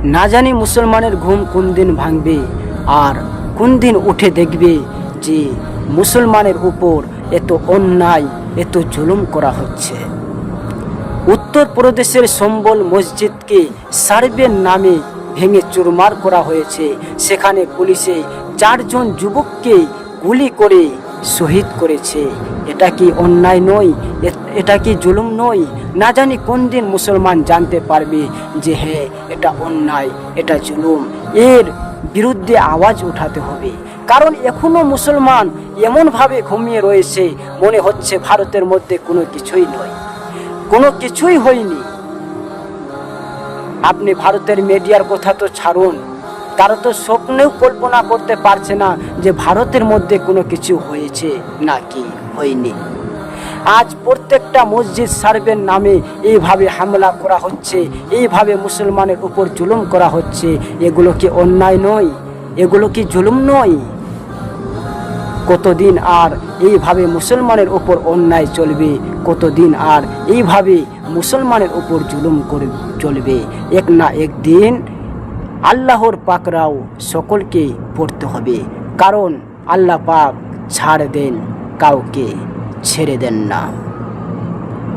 না জানি মুসলমানের ঘুম কোন দিন ভাঙবে আর কোন দিন উঠে দেখবে যে মুসলমানের উপর এত অন্যায়, এত জুলুম করা হচ্ছে। উত্তরপ্রদেশের সম্বল মসজিদকে সার্ভের নামে ভেঙে চুরমার করা হয়েছে। সেখানে পুলিশে 4 জন যুবককে গুলি করে শহীদ করেছে। এটা কি অন্যায় নয়? এটা কি জুলুম নয়? না জানি কোন দিন মুসলমান জানতে পারবে যে হ্যাঁ, এটা অন্যায়, এটা জুলুম। এর বিরুদ্ধে আওয়াজ উঠাতে হবে। কারণ এখনো মুসলমান এমনভাবে ঘুমিয়ে রয়েছে, মনে হচ্ছে ভারতের মধ্যে কোনো কিছুই নয়, কোনো কিছুই হয়নি। আপনি ভারতের মিডিয়ার কথা তো ছাড়ুন, তারা তো স্বপ্নেও কল্পনা করতে পারছে না যে ভারতের মধ্যে কোনো কিছু হয়েছে নাকি হয়নি। আজ প্রত্যেকটা মসজিদ সার্ভের নামে এইভাবে হামলা করা হচ্ছে, এইভাবে মুসলমানের উপর জুলুম করা হচ্ছে। এগুলো কি অন্যায় নয়? এগুলো কি জুলুম নয়? কতদিন আর এইভাবে মুসলমানের উপর অন্যায় চলবে? কতদিন আর এইভাবে মুসলমানের উপর জুলুম করে চলবে? এক না একদিন আল্লাহর পাকরাও সকলকে পড়তে হবে। কারণ আল্লাহ পাক ছাড় দেন, কাউকে ছেড়ে দেন না।